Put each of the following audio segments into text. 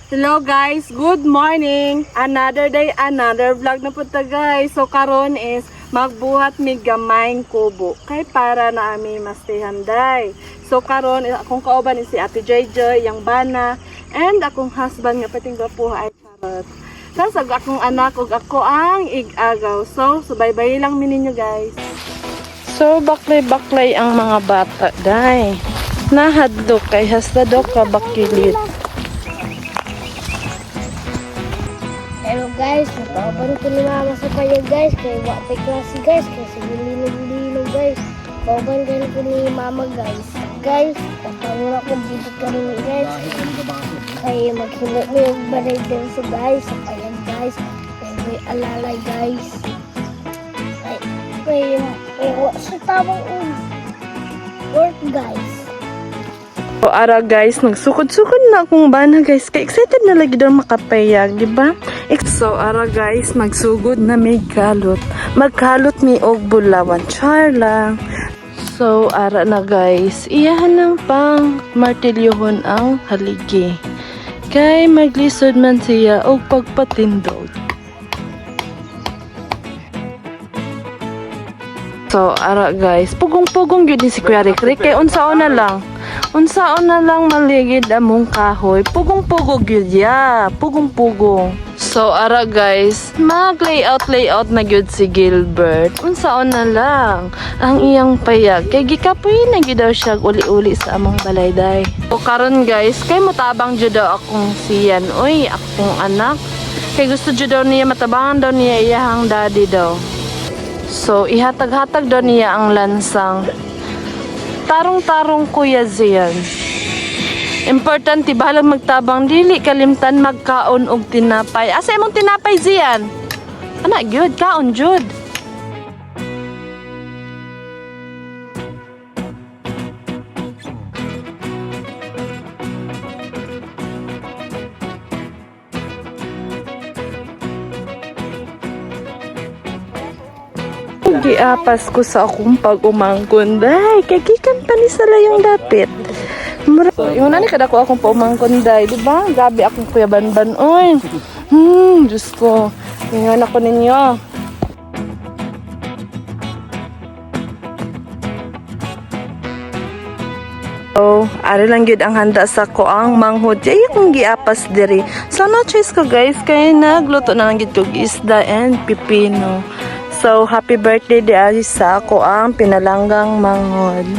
Hello guys, good morning. Another day, another vlog na po ta guys. So karon is magbuhat mi gamayng kubo kay para na ami mastihanday. So karon akong kauban is si Ate JJ, yang bana, and akong husband nga pating gwapo ay Charot. Tapos akong anak ug ako ang igagaw. So subaybay lang mi ninyo guys. So baklay-baklay ang mga bata day. Nahadlok kay hasdadok ka bakilit. Hello guys, nakapan ko ni mama sa payag guys, kaya wapay klase guys, kasi nililog guys. Kauban din ko ni mama guys. Guys, katawin ako dito kami guys. Kaya maghimok mo yung balay din sa guys, sa payag guys. Kaya may alalay guys. Kaya sa tamang work guys. So ara guys, nagsukod-sukod na akong bana guys. Kaya excited na lagi daw makapayag, di ba? So ara guys, magsugod na may kalot. Magkalot mi og bulawan. Char lang. So ara na guys, iyahan ng pang martilyohon ang haligi. Kay maglisod man siya og pagpatindog. So ara guys, pugong-pugong gyud ni si Kuya Rick. Kay unsaon na lang maligid among kahoy. Pugong-pugong gyud ya. Pugong-pugong. So ara guys, mag-layout na gyud si Gilbert. Unsaon na lang ang iyang payag. Kay gikapoy na gyud daw siya uli-uli sa among balayday. So karon guys, kay motabang gyud daw akong siyan. Oy, akong anak. Kay gusto gyud daw niya matabangan daw niya iyahang daddy daw. So ihatag-hatag daw niya ang lansang. Tarong-tarong kuya Zian. Importante bahalang magtabang dili kalimtan magkaon og tinapay. Asa imong tinapay Zian? Ana gyud kaon jud. Giapas ko sa akong pag-umangkon. Day, kay gikan pa ni sala yung dapit. Yung nani kada ko akong paumangkon day, di ba? Gabi akong kuya banban. Oy. Diyos ko. Ingon ako ninyo. So, ari lang gyud ang handa sa ko ang manghod. Ay akong giapas diri. So, no choice ko guys, kay nagluto na lang gyud ko isda and pipino. So, happy birthday di sa ako ang pinalanggang manghod.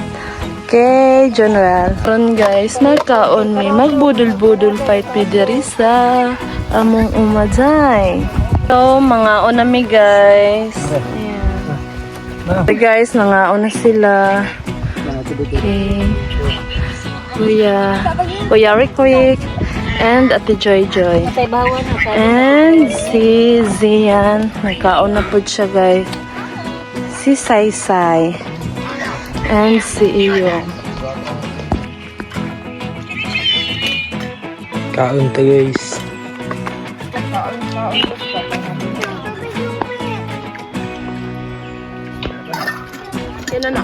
Okay, General. Ron guys, nagkaon mi magbudol-budol fight mi diri sa among umadzay. So, mga unami guys. Ayan. So, guys, mga una sila. Okay. Kuya Rick and Ate Joy. And si Zian, nagkaon na po siya guys. Si Sai and si Iyo. Kaon to guys. Yan na.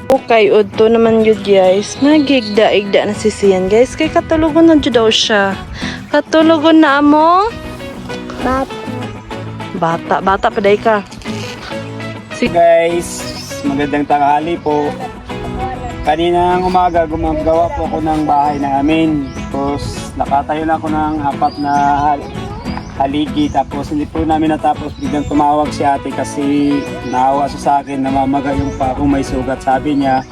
Okay, udto naman yun guys. Nagigda-igda na si Sian guys. Kay katulugon na dyan daw siya. Katulugon na mo? Bata pa day ka. Guys, magandang tanghali po. Kaninang umaga gumagawa po ako ng bahay namin. Tapos nakatayo na ako ng apat na haligi. Tapos hindi po namin natapos, biglang tumawag si ate kasi naawa siya sa akin, namamaga yung pa kung may sugat. Sabi niya,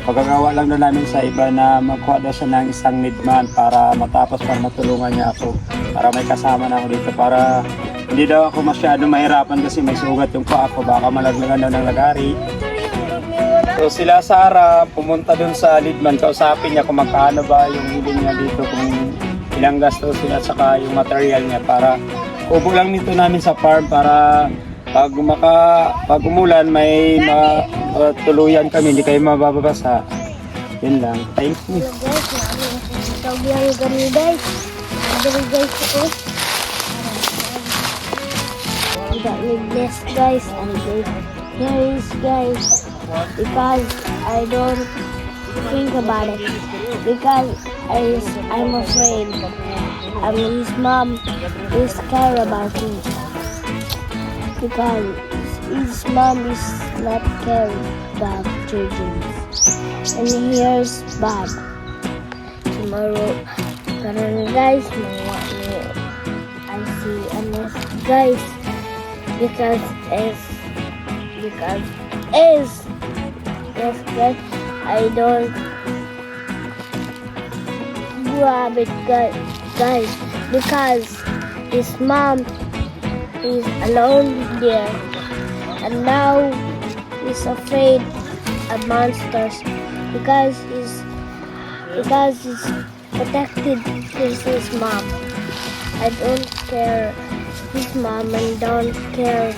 pagkagawa lang na namin sa iba na magkuha daw siya ng isang needman para matapos, para matulungan niya ako. Para may kasama na ako dito, para hindi daw ako masyado mahirapan kasi may sugat yung pa ako, baka malaglagan daw ng lagari. So sila Sara, pumunta dun sa leadman, kausapin niya kung magkano ba yung hiling niya dito, kung ilang gasto sila, saka yung material niya, para kubo lang nito namin sa farm para pag umulan may matuluyan kami, hindi kayo mababasa. Yun lang. Thank you. Tawag lang kami guys. Dali guys ako. God bless guys and guys because I don't think about it because I'm afraid. His mom is scared about him because his mom is not caring about children. And here's Bob. Tomorrow, karon guys, I see honest guys because yes guys, I don't grab it guys because his mom is alone there and now he's afraid of monsters because he's protected his mom. I don't care his mom and don't care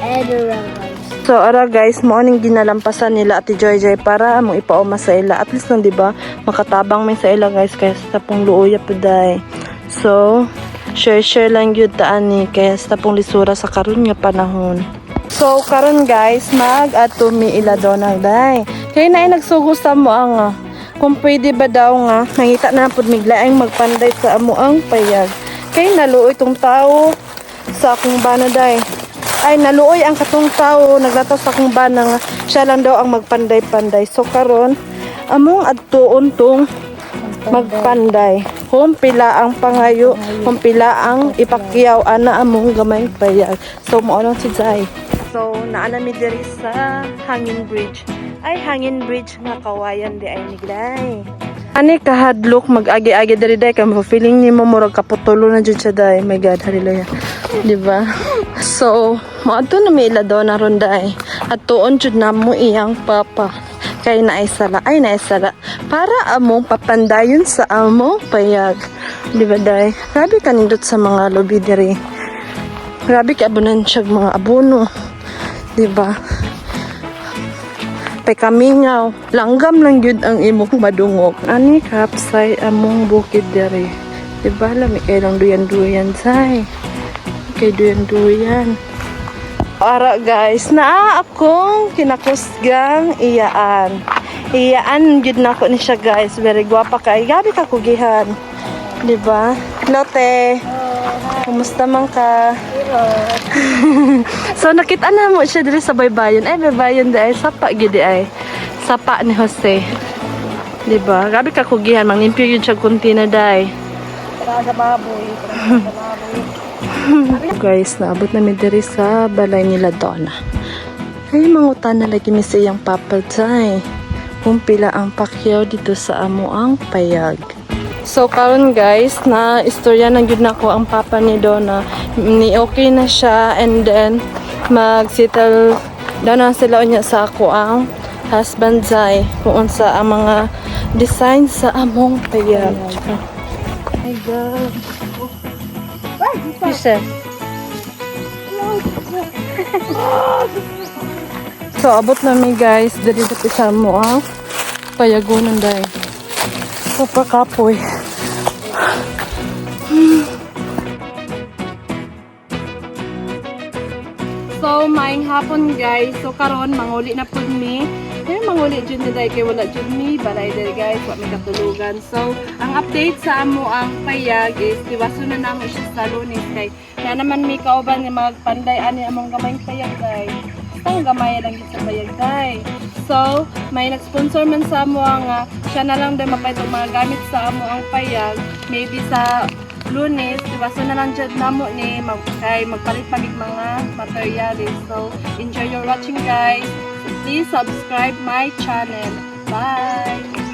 everyone guys. So ara guys, mo ning ginalampasan nila Ate Joy Joy para mo ipauma sa ila. At least lang 'di ba, makatabang may sa ila guys kaya sa pong luoya puday. So share lang gyud ta ani kaya sa pong lisura sa karon nga panahon. So karon guys, mag-ato mi ila donag day. Kay na nagsugo sa mo ang kung pwede ba daw nga nangita na pud miglaing magpanday sa amo ang payag. Kay naluoy tong tao sa akong bana day. Ay naluoy ang katong tao naglatas sa akong bana nga siya lang daw ang magpanday-panday. So karon among adtuon tong magpanday. Kung pila ang pangayo, kung pila ang ipakyaw ana among gamay payag. So mao lang si Zay. So naana mi diri sa Hangin Bridge. Ay Hangin Bridge nga kawayan di ay niglay. Ani kahadlok mag-agi-agi diri day kay feeling nimo murag kaputulo na jud siya day. My God, hallelujah. Di ba? So, maadto na mi ila daw na ronda ay. At tuon jud namo iyang papa. Kay naisala para among papandayon sa among payag. Di ba day? Grabe kanindot sa mga lobby diri. Grabe ka abunan siya mga abono. Di ba? Pay kamingaw, langgam lang yun ang imong madungog. Ani kapsay among bukid diri. Diba lami kay lang duyan-duyan say. Kay duyan-duyan. Ara guys, naa akong kinakusgang iyaan. Iyaan gyud nako ni siya guys. Very gwapa kay. Gabi ka kugihan. Diba? Lote. Kumusta man ka? So nakita na mo siya diri sa baybayon. Ay baybayon di ay sapa gidi ay. Sapa ni Jose. Di ba? Grabe ka kugihan manglimpyo yun siya kunti na day. Sa baboy. Guys, naabot na mi diri sa balay nila Donna. Ay mangutan na lagi mi sa iyang papa day. Kung pila ang pakyaw dito sa amo ang payag. So karon guys, na istorya na gyud nako ang papa ni Donna. Ni okay na siya and then mag-settle down na sila unya sa ako ang husband Zay kung unsa ang mga design sa among payag. Oh my God. Isa. So abot na mi guys, diri dito sa mo ang payagonan dai. Super kapoy. So, maing hapon guys. So, karon manguli na po mi. Kaya manguli dyan na dahil kay wala dyan mi. Balay dahil guys, wala may katulugan. So, ang update sa amo ang payag is, diwaso na namin siya sa Lunes. Kaya naman may kauban nga magpanday ani among gamayng payag guys. Ang gamay lang sa payag guys. So, may nag-sponsor man sa amo nga siya na lang din mapay itong mga gamit sa amo ang payag. Maybe sa Lunes, diba? So na lang dyan namo ni magpalit pagig mga materials. So, enjoy your watching guys. Please subscribe my channel. Bye!